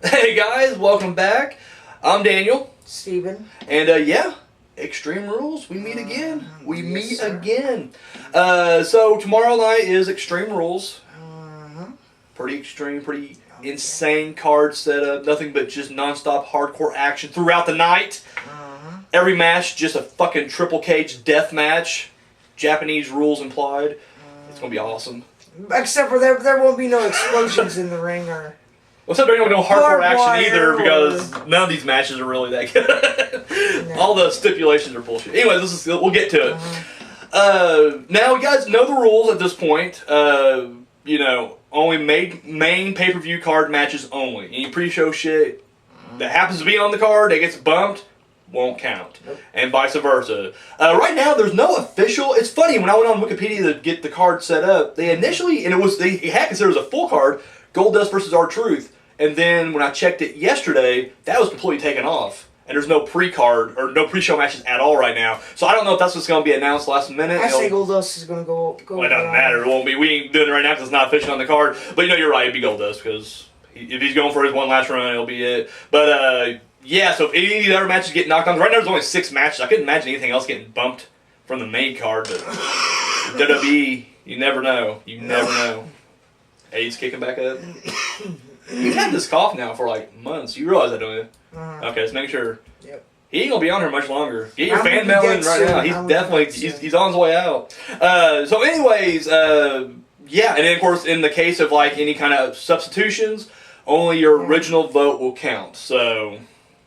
Hey guys, welcome back. I'm Daniel. Steven. And yeah, Extreme Rules. We meet again. We yes, meet sir. again. So tomorrow night is Extreme Rules. Pretty extreme, pretty insane card setup. Nothing but just non-stop hardcore action throughout the night. Every match just a fucking triple cage death match. Japanese rules implied. It's gonna be awesome. Except for there won't be no explosions in the ring or... Well, except there ain't no hardcore action either or- because none of these matches are really that good. No. All the stipulations are bullshit. Anyways, we'll get to it. Now, you guys know the rules at this point. Only main pay-per-view card matches only. Any pre-show shit that happens to be on the card that gets bumped won't count. Nope. And vice versa. Right now, there's no official... It's funny, when I went on Wikipedia to get the card set up, they initially... And they had considered it as a full card, Goldust versus R-Truth. And then when I checked it yesterday, that was completely taken off. And there's no pre-card or no pre-show matches at all right now. So I don't know if that's what's going to be announced last minute. I say Goldust is going to go well, it doesn't matter. It won't be. We ain't doing it right now because it's not official on the card. But you're right. It'd be Goldust because if he's going for his one last run, it'll be it. But yeah, so if any of the other matches get knocked on, right now there's only 6 matches. I couldn't imagine anything else getting bumped from the main card. But WWE, you never know. You never know. Hey, he's kicking back up. He's had this cough now for like months. You realize that, don't you? Okay, let's make sure. Yep. He ain't gonna be on here much longer. Get your I'm fan gonna mail be in dead right soon. now. He's I'm definitely gonna be dead he's on his way out. So anyways, yeah, and then of course in the case of like any kind of substitutions, only your original vote will count. So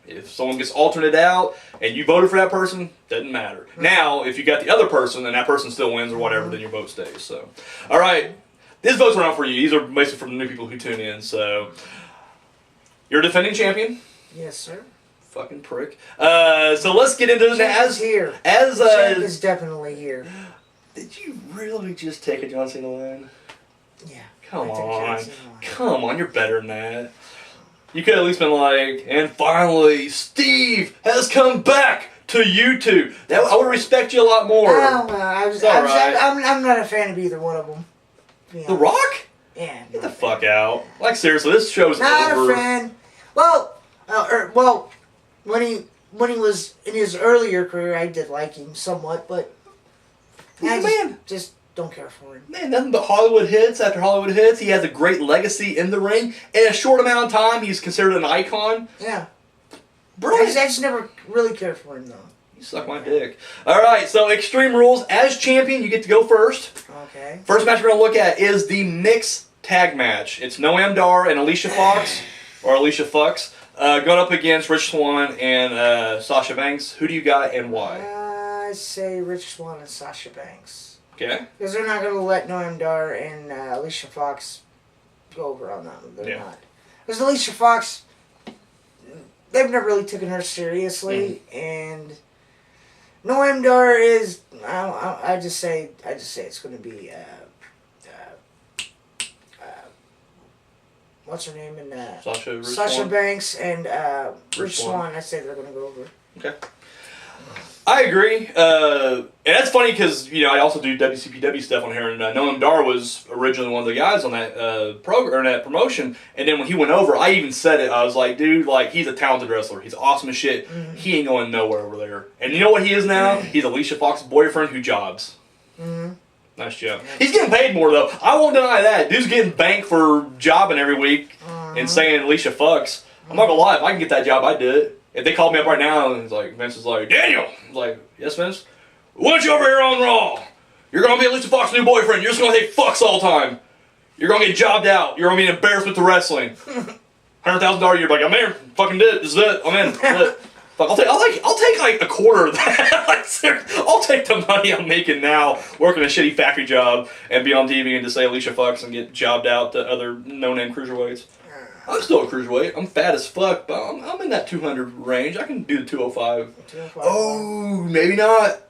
if someone gets alternated out and you voted for that person, doesn't matter. Now, if you got the other person and that person still wins or whatever, then your vote stays. So, all right, these votes are not for you. These are basically for the new people who tune in. So, you're a defending champion. Yes, sir. Fucking prick. So let's get into it. Champ is here. As Champ is definitely here. did you really just take a John Cena line? Yeah. Come I took on. John Cena line. Come on, you're better than that. You could have at least been like, and finally, Steve has come back to YouTube. That I would respect you a lot more. I'm not a fan of either one of them. The Rock? Yeah. Get the fuck out. Like seriously, this show's Not over. a fan. Well, when he was in his earlier career, I did like him somewhat, but I just don't care for him. Man, nothing but Hollywood hits after Hollywood hits. He has a great legacy in the ring. In a short amount of time, he's considered an icon. Yeah. Brilliant. I just never really cared for him, though. You suck my dick. Alright, so Extreme Rules. As champion, you get to go first. Okay. First match we're going to look at is the mixed tag match. It's Noam Dar and Alicia Fox, or Alicia Fox, going up against Rich Swann and Sasha Banks. Who do you got and why? I say Rich Swann and Sasha Banks. Okay. Because they're not going to let Noam Dar and Alicia Fox go over on that one. They're not. Because Alicia Fox, they've never really taken her seriously, and Noam Dar is. I just say it's going to be. What's her name? And Sasha Banks and Rich Swann. I say they're going to go over. Okay. I agree. And that's funny because, I also do WCPW stuff on here, and Noam Dar was originally one of the guys on that program or that promotion. And then when he went over, I even said it. I was like, dude, like, he's a talented wrestler. He's awesome as shit. He ain't going nowhere over there. And you know what he is now? He's Alicia Fox's boyfriend who jobs. Nice job. He's getting paid more, though. I won't deny that. Dude's getting banked for jobbing every week and saying Alicia fucks. I'm not going to lie. If I can get that job, I'd do it. If they called me up right now and Vince is like, Daniel! I'm like, yes, Vince? We want you over here on Raw. You're going to be Alicia Fox's new boyfriend. You're just going to say fucks all the time. You're going to get jobbed out. You're going to be an embarrassment to wrestling. $100,000 a year. Like, I'm in. Fucking did it. This is it. I'm in. Fuck, I'll take like a quarter of that. Like, seriously, I'll take the money I'm making now working a shitty factory job and be on TV and just say Alicia Fox and get jobbed out to other no-name cruiserweights. I'm still a cruiserweight. I'm fat as fuck, but I'm in that 200 range. I can do the 205. 205. Oh, maybe not.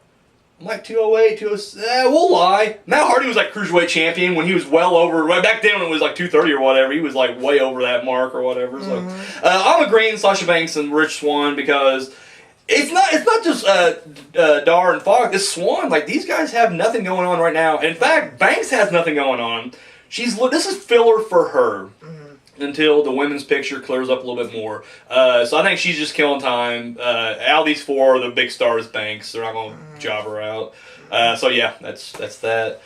I'm like 208, 206. We'll lie. Matt Hardy was like cruiserweight champion when he was well over. Right back then when it was like 230 or whatever, he was like way over that mark or whatever. So I'm agreeing Sasha Banks and Rich Swann because it's not just Dar and Fox. It's Swann. Like, these guys have nothing going on right now. In fact, Banks has nothing going on. This is filler for her. until the women's picture clears up a little bit more. So I think she's just killing time. Out of these four, the big star is Banks. They're not going to job her out. So yeah, that's that.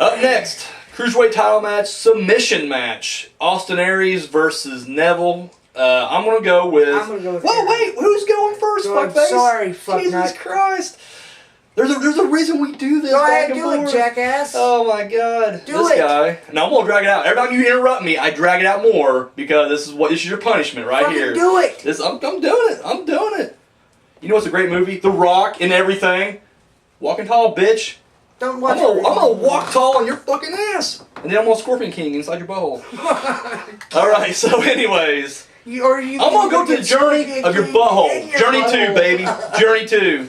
Up next, Cruiserweight title match, submission match. Austin Aries versus Neville. I'm going to go with... Whoa, wait, who's going first, fuckface? Sorry, fucknut. Jesus Christ. There's a reason we do this. Go ahead, do it, jackass. Oh my God, do this it. guy. Now I'm gonna drag it out. Every time you interrupt me, I drag it out more because this is your punishment right Fucking here. do it. I'm doing it. I'm doing it. You know what's a great movie? The Rock and everything. Walking tall, bitch. Don't watch I'm gonna walk tall on your fucking ass, and then I'm gonna Scorpion King inside your butthole. All right. So, anyways, I'm gonna go to the journey of your butthole. Journey 2, baby. Journey 2.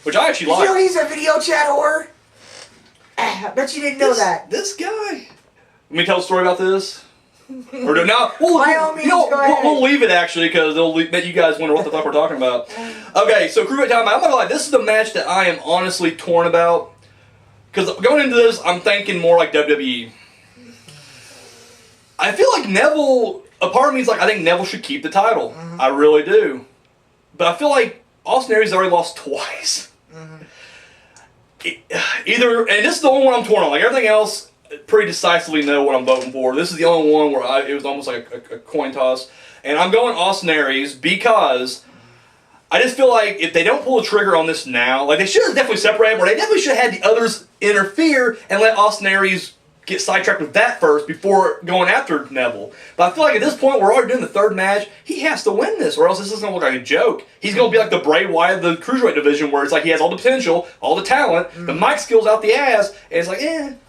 Which I actually like. You know he's a video chat whore? I bet you didn't know that. This guy. Let me tell a story about this. Or do now? By all means, go ahead. We'll leave it actually because it'll make you guys wonder what the fuck we're talking about. Okay, so Cruiserweight title match. I'm not gonna lie. This is the match that I am honestly torn about because going into this, I'm thinking more like WWE. I feel like Neville. A part of me is like, I think Neville should keep the title. Mm-hmm. I really do, but I feel like Austin Aries has already lost twice. Either, and this is the only one I'm torn on. Like everything else, pretty decisively know what I'm voting for. This is the only one where it was almost like a coin toss. And I'm going Austin Aries because I just feel like if they don't pull the trigger on this now, like they should have definitely separated, or they definitely should have had the others interfere and let Austin Aries get sidetracked with that first before going after Neville. But I feel like at this point, we're already doing the third match. He has to win this, or else this is going to look like a joke. He's going to be like the Bray Wyatt of the Cruiserweight division, where it's like he has all the potential, all the talent, the mic skills out the ass, and it's like,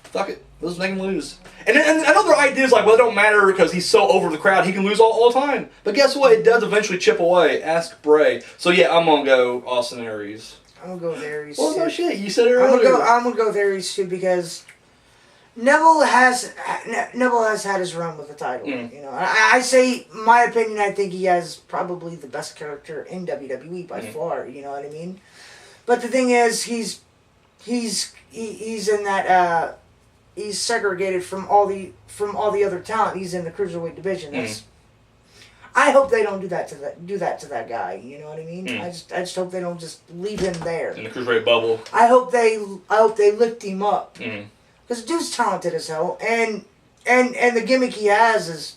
fuck it, let's make him lose. And another idea is like, well, it don't matter because he's so over the crowd, he can lose all the time. But guess what? It does eventually chip away. Ask Bray. So yeah, I'm going to go Austin Aries. I'm going to go with Aries. Well, no shit, you said it earlier. I'm going to go with Aries too because Neville has had his run with the title. You know, I say my opinion. I think he has probably the best character in WWE by far. You know what I mean? But the thing is, he's in that he's segregated from all the other talent. He's in the cruiserweight division. That's I hope they don't do that to that guy. You know what I mean? I just hope they don't just leave him there in the cruiserweight bubble. I hope they lift him up. Because the dude's talented as hell, and the gimmick he has is,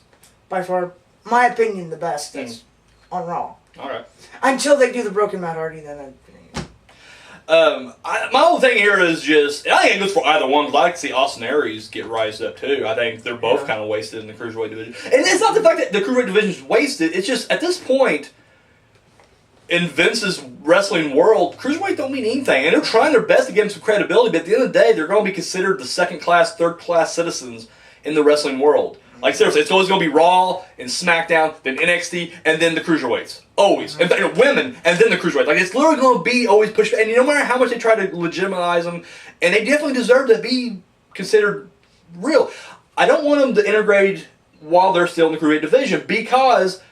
by far, my opinion, the best that's on Raw. All right. Until they do the Broken Matt Hardy, then my whole thing here is just, I think it goes for either one, because I like to see Austin Aries get rised up too. I think they're both kind of wasted in the Cruiserweight division. And it's not the fact that the Cruiserweight division is wasted, it's just, at this point, in Vince's wrestling world, Cruiserweight don't mean anything. And they're trying their best to give them some credibility, but at the end of the day, they're going to be considered the second-class, third-class citizens in the wrestling world. Like, seriously, it's always going to be Raw and SmackDown, then NXT, and then the Cruiserweights. Always. In fact, women, and then the Cruiserweights. Like, it's literally going to be always pushed. And no matter how much they try to legitimize them, and they definitely deserve to be considered real. I don't want them to integrate while they're still in the Cruiserweight division because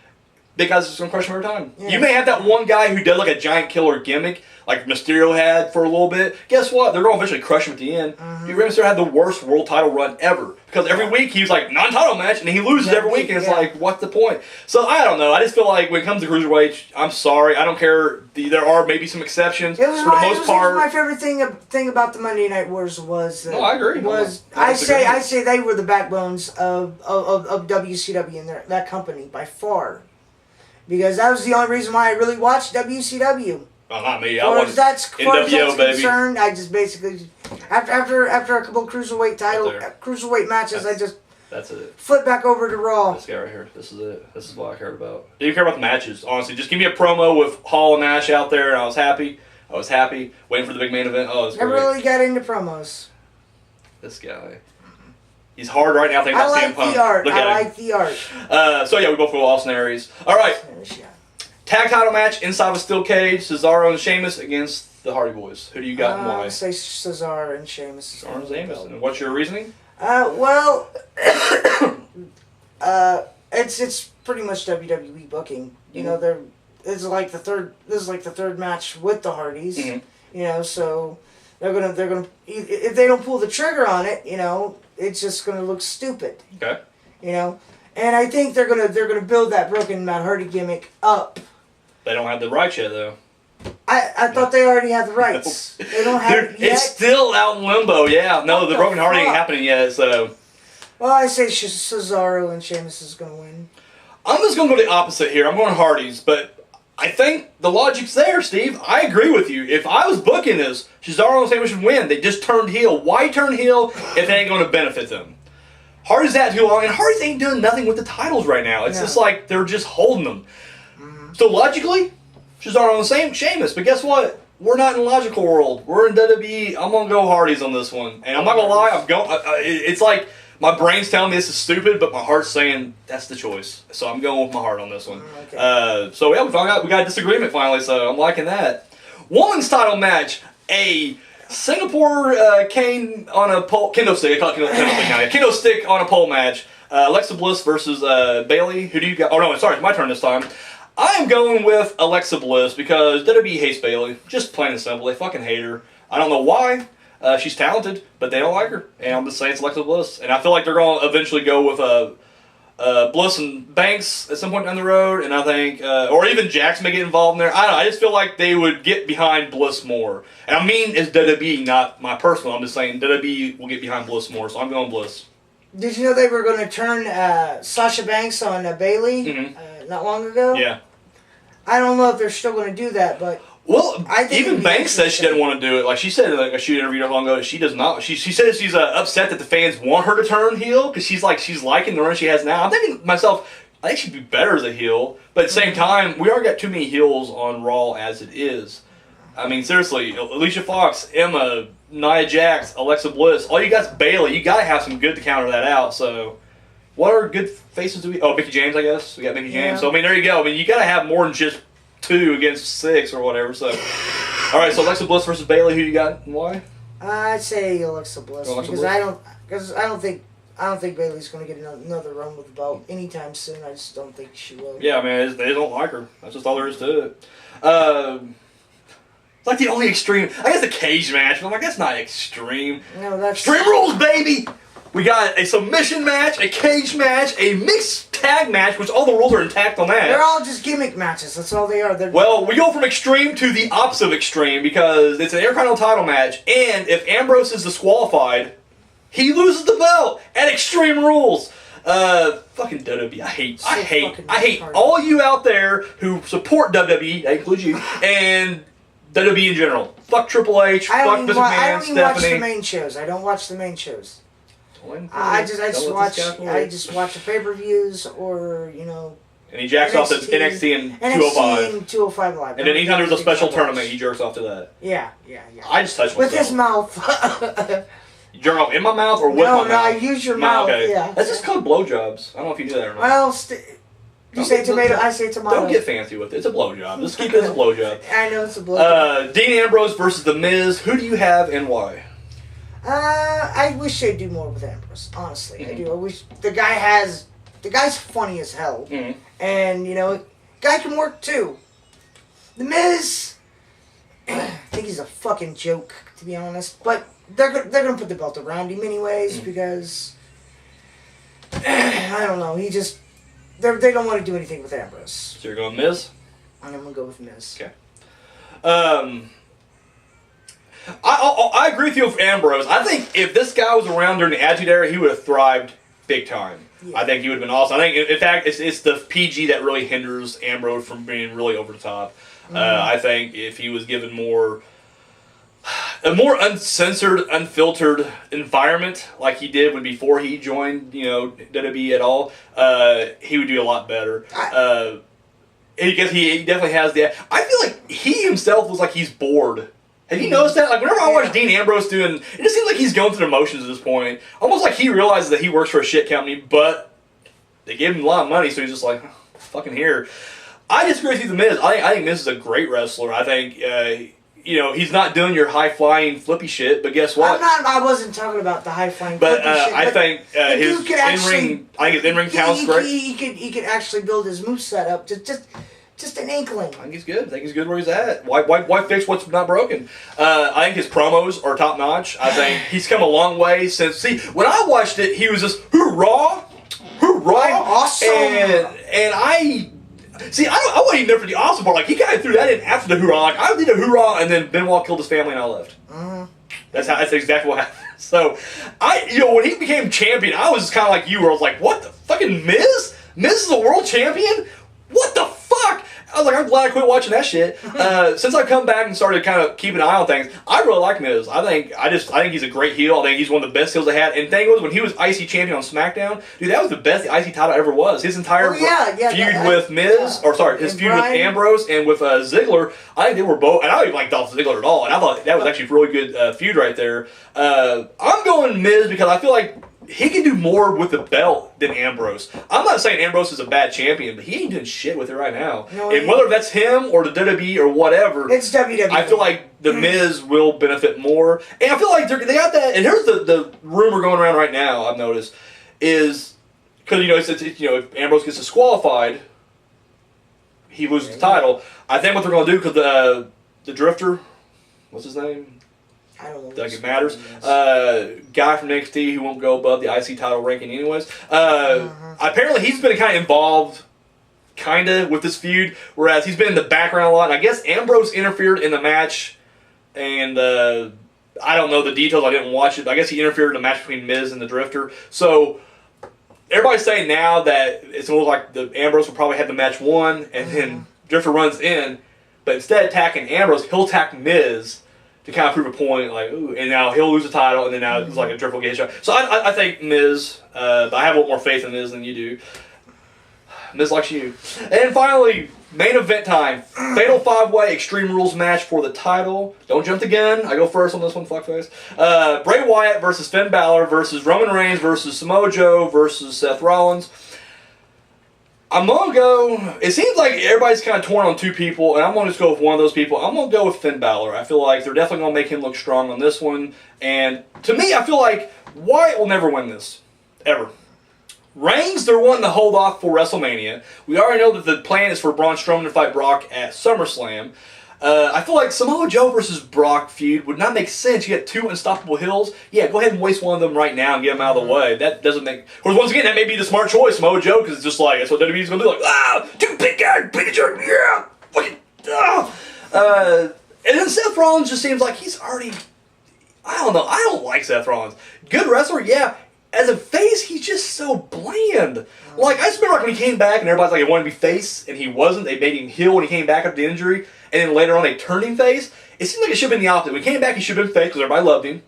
big guys are just going to crush them every time. Yeah. You may have that one guy who does like a giant killer gimmick, like Mysterio had for a little bit. Guess what? They're going to eventually crush him at the end. Rey Mysterio had the worst world title run ever. Because every week he was like, non-title match, and he loses every week, and it's like, what's the point? So I don't know. I just feel like when it comes to Cruiserweight, I'm sorry. I don't care. There are maybe some exceptions. For the most part, my favorite thing about the Monday Night Wars was... no, I agree. I say they were the backbones of WCW and that company, by far. Because that was the only reason why I really watched WCW. Well, not me. I was NWO, baby. Concerned, I just basically after a couple cruiserweight matches, that's it. Flip back over to Raw. This guy right here. This is it. This is what I cared about. Didn't even care about the matches. Honestly, just give me a promo with Hall and Nash out there, and I was happy. Waiting for the big main event. Oh, it was great. I really got into promos. This guy. He's hard right now. Thinking about CM Punk. I like the art. So yeah, we both go Austin Aries. All right. Tag title match inside of a steel cage. Cesaro and Sheamus against the Hardy Boys. Who do you got and why? I say Cesaro and Sheamus. Cesaro and Sheamus. And what's your reasoning? It's pretty much WWE booking. You know, this is like the third match with the Hardys. You know, so they're gonna if they don't pull the trigger on it, you know, it's just gonna look stupid. Okay. You know, And I think they're gonna build that broken Matt Hardy gimmick up. They don't have the rights yet, though. I thought they already had the rights. They don't have it yet. It's still out in limbo. Yeah, no, the broken Hardy ain't happening yet. So. Well, I say Cesaro and Sheamus is gonna win. I'm just gonna go the opposite here. I'm going Hardys, but I think the logic's there, Steve. I agree with you. If I was booking this, Cesaro and Sheamus should win. They just turned heel. Why turn heel if they ain't going to benefit them? Hardy's that too long, and Hardy's ain't doing nothing with the titles right now. It's just like they're just holding them. Mm-hmm. So logically, Cesaro on the same Sheamus. But guess what? We're not in a logical world. We're in WWE. I'm gonna go Hardys on this one, and I'm not gonna lie. I'm going. It's like my brain's telling me this is stupid, but my heart's saying that's the choice. So I'm going with my heart on this one. Okay. So yeah, we got a disagreement finally. So I'm liking that. Women's title match: a Singapore cane on a pole, kendo stick. I call it kendo stick now. Kendo stick on a pole match. Alexa Bliss versus Bayley. Who do you got? Oh no, sorry, it's my turn this time. I am going with Alexa Bliss because WWE hates Bayley. Just plain and simple. They fucking hate her. I don't know why. She's talented, but they don't like her. And I'm just saying it's Alexa Bliss. And I feel like they're going to eventually go with Bliss and Banks at some point down the road. And I think, or even Jax may get involved in there. I don't know. I just feel like they would get behind Bliss more. And I mean, it's WWE, not my personal. I'm just saying WWE will get behind Bliss more. So I'm going Bliss. Did you know they were going to turn Sasha Banks on Bayley not long ago? Yeah. I don't know if they're still going to do that, but well, I think even Banks says she doesn't want to do it. Like she said in a shoot interview not long ago, she does not. She says she's upset that the fans want her to turn heel because she's liking the run she has now. I'm thinking to myself, I think she'd be better as a heel, but at the same time, we already got too many heels on Raw as it is. I mean, seriously, Alicia Fox, Emma, Nia Jax, Alexa Bliss, all you got's Bayley. You gotta have some good to counter that out. So, what are good faces do we? Oh, Mickie James, I guess we got Mickie James. So I mean, there you go. I mean, you gotta have more than just 2 against 6 or whatever. So, all right. So Alexa Bliss versus Bayley. Who you got and why? I'd say Alexa Bliss because I don't think Bayley's going to get another run with the belt anytime soon. I just don't think she will. Yeah, man, they don't like her. That's just all there is to it. It's like the only extreme. I guess the cage match. But I'm like, that's not extreme. No, that's Extreme Rules, baby. We got a submission match, a cage match, a mixed tag match, which all the rules are intact on that. They're all just gimmick matches. That's all they are. Well, we go from extreme to the opposite of extreme because it's an Intercontinental title match, and if Ambrose is disqualified, he loses the belt at Extreme Rules. Fucking WWE. I hate all you out there who support WWE. That includes you and WWE in general. Fuck Triple H. Fuck Vince McMahon. I don't even watch Stephanie. the main shows. I don't watch the main shows. I just watch the pay-per-views or And he jacks off to NXT and 205. and 205 Live. And then anytime there's a special tournament, he jerks off to that. Yeah. I just touch myself. With his mouth. You jerk off in my mouth or with my mouth? No, I use your mouth. Okay. Yeah. That's just called blowjobs. I don't know if you knew that or not. Well, you say tomato, I say tomato. Don't get fancy with it. It's a blowjob. Just keep it as a blowjob. I know it's a blowjob. Dean Ambrose versus The Miz. Who do you have and why? I wish they'd do more with Ambrose. Honestly, I do. I wish the guy's funny as hell, and guy can work too. The Miz, I think he's a fucking joke, to be honest. But they're gonna put the belt around him anyways because I don't know. They don't want to do anything with Ambrose. So you're going Miz? I'm gonna go with Miz. Okay. I agree with you with Ambrose. I think if this guy was around during the Attitude Era, he would have thrived big time. Yeah. I think he would have been awesome. I think, in fact, it's the PG that really hinders Ambrose from being really over the top. I think if he was given a more uncensored, unfiltered environment like he did when before he joined, WWE at all, he would do a lot better. Because he definitely has I feel like he himself was like he's bored. Have you noticed that? Like, whenever I watch Dean Ambrose it just seems like he's going through the motions at this point. Almost like he realizes that he works for a shit company, but they gave him a lot of money, so he's just like, fucking here. I disagree with you, The Miz. I think Miz is a great wrestler. I think, he's not doing your high-flying flippy shit, but guess what? I wasn't talking about the high-flying flippy shit. I think his in-ring talent's great. He could actually build his moveset up to just an inkling. I think he's good. I think he's good where he's at. Why fix what's not broken? I think his promos are top notch. I think he's come a long way since. See, when I watched it, he was just hoorah, right? Oh, awesome. And I see. I wasn't even there for the awesome part. Like he kind of threw that in after the hoorah. Like I did a hoorah, and then Benoit killed his family, and I left. That's exactly what happened. So when he became champion, I was kind of like you, where I was like, what the fucking Miz? Miz is a world champion? What the fuck? I was like, I'm glad I quit watching that shit. Since I've come back and started kind of keeping an eye on things, I really like Miz. I think he's a great heel. I think he's one of the best heels they had. And the thing was, when he was IC champion on SmackDown, dude, that was the best the IC title ever was. His entire feud with Miz, his feud with Ambrose and with Ziggler, I think they were both, and I didn't like Dolph Ziggler at all. And I thought that was actually a really good feud right there. I'm going Miz because I feel like he can do more with the belt than Ambrose. I'm not saying Ambrose is a bad champion, but he ain't doing shit with it right now. No, and whether that's him or the WWE or whatever, it's WWE. I feel like the Miz will benefit more. And I feel like they got that. And here's the rumor going around right now, I've noticed, is because if Ambrose gets disqualified, he loses the title. I think what they're going to do, because the Drifter, what's his name? I don't know. Like it matters. Guy from NXT who won't go above the IC title ranking anyways. Apparently he's been kind of involved with this feud, whereas he's been in the background a lot. And I guess Ambrose interfered in the match, and I don't know the details. I didn't watch it. But I guess he interfered in the match between Miz and the Drifter. So everybody's saying now that it's going to look like the Ambrose will probably have the match won, and then Drifter runs in, but instead of attacking Ambrose, he'll attack Miz to kind of prove a point, like, ooh, and now he'll lose the title, and then now it's like a Drifter will get his shot. So I think Miz, but I have a little more faith in Miz than you do. Miz likes you. And finally, main event time. Fatal 5-way Extreme Rules match for the title. Don't jump the gun. I go first on this one, fuckface. Bray Wyatt versus Finn Balor versus Roman Reigns versus Samoa Joe versus Seth Rollins. I'm going to go, it seems like everybody's kind of torn on two people, and I'm going to just go with one of those people. I'm going to go with Finn Balor. I feel like they're definitely going to make him look strong on this one. And to me, I feel like Wyatt will never win this. Ever. Reigns, they're wanting to hold off for WrestleMania. We already know that the plan is for Braun Strowman to fight Brock at SummerSlam. I feel like Samoa Joe versus Brock feud would not make sense. You get two unstoppable heels. Yeah, go ahead and waste one of them right now and get them out of the way. That doesn't make... Of course, once again, that may be the smart choice, Samoa Joe, because it's just like, that's what WWE's going to do. Like, two big guys, big jerk, yeah, fucking, and then Seth Rollins just seems like he's already... I don't know. I don't like Seth Rollins. Good wrestler, yeah. As a face, he's just so bland. Like, I just remember when he came back and everybody's like, he wanted to be face, and he wasn't. They made him heel when he came back after the injury, and then later on they turned him face. It seemed like it should have been the opposite. When he came back, he should have been face because everybody loved him.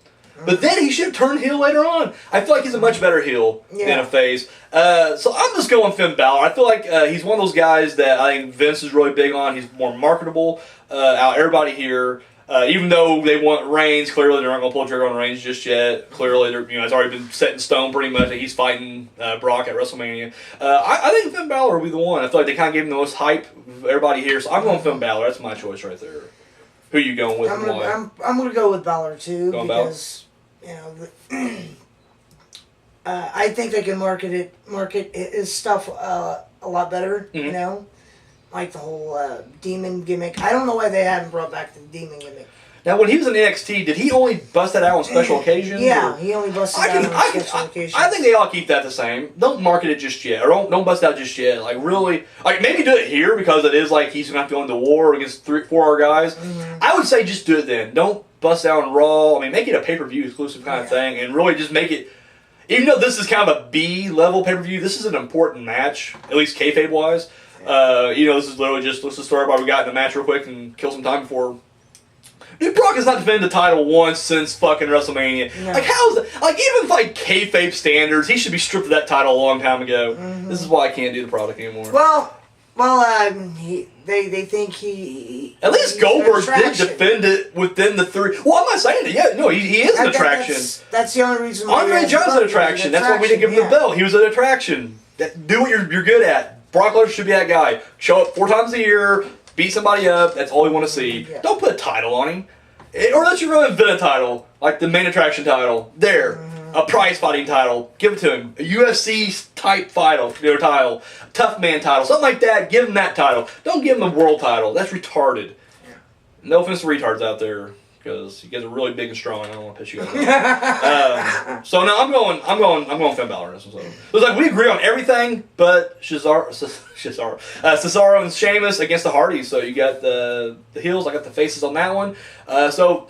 But then he should have turned heel later on. I feel like he's a much better heel than a face. So I'm just going Finn Balor. I feel like he's one of those guys that I think Vince is really big on. He's more marketable out everybody here. Even though they want Reigns, clearly they're not going to pull the trigger on Reigns just yet. Clearly, it's already been set in stone pretty much that he's fighting Brock at WrestleMania. I think Finn Balor will be the one. I feel like they kind of gave him the most hype of everybody here, so I'm going Finn Balor. That's my choice right there. Who are you going with and why? I'm going to go with Balor too because I think they can market his stuff a lot better. Mm-hmm. Like the whole demon gimmick. I don't know why they haven't brought back the demon gimmick. Now, when he was in NXT, did he only bust that out on special occasions? Yeah, he only busted it out on special occasions. I think they all keep that the same. Don't market it just yet, or don't bust out just yet. Like, really, maybe do it here because it is like he's going to have to go into war against 4 guys. Mm-hmm. I would say just do it then. Don't bust out on Raw. Make it a pay-per-view exclusive kind of thing, and really just make it, even though this is kind of a B-level pay-per-view, this is an important match, at least kayfabe-wise. This is literally just, let's just throw everybody we got in the match real quick and kill some time before. Dude, Brock has not defended the title once since fucking WrestleMania. No. Like, how's that? Like, even by kayfabe standards, he should be stripped of that title a long time ago. Mm-hmm. This is why I can't do the product anymore. Well, they think he... At least Goldberg did defend it within the 3... Well, I'm not saying that. Yeah, no, he is an attraction. That's the only reason why... Andre John's an attraction. That's why we didn't give him the belt. He was an attraction. Do what you're good at. Brock Lesnar should be that guy. Show up 4 times a year, beat somebody up. That's all we want to see. Yeah. Don't put a title on him. Or let you really invent a title, like the main attraction title. There. Mm-hmm. A prize fighting title. Give it to him. A UFC type title. Tough man title. Something like that. Give him that title. Don't give him a world title. That's retarded. Yeah. No offense to retards out there. because you guys are really big and strong. I don't want to piss you guys off. So no, I'm going Finn Balor in this one. So it was like we agree on everything, but Cesaro and Sheamus against the Hardys. So you got the heels, I got the faces on that one. So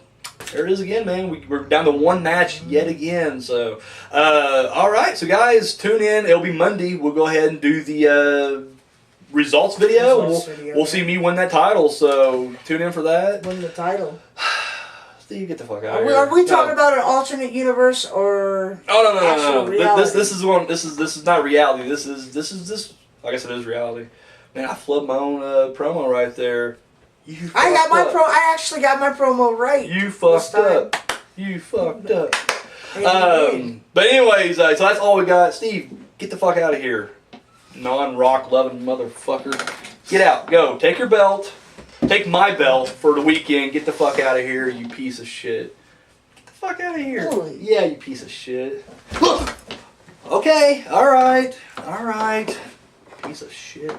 there it is again, man. We're down to one match yet again. So all right, so guys, tune in. It'll be Monday. We'll go ahead and do the results video. We'll see me win that title. So tune in for that. Win the title. You get the fuck out of here. Are we talking about an alternate universe or? Oh no. Reality? This is one. This is not reality. This is like I said, it is reality. Man, I flubbed my own promo right there. I actually got my promo right. You fucked up. You fucked up. But anyways, so that's all we got. Steve, get the fuck out of here. Non-rock loving motherfucker. Get out. Go. Take your belt. Take my belt for the weekend. Get the fuck out of here, you piece of shit. Get the fuck out of here. Really? Yeah, you piece of shit. Okay, alright. Piece of shit.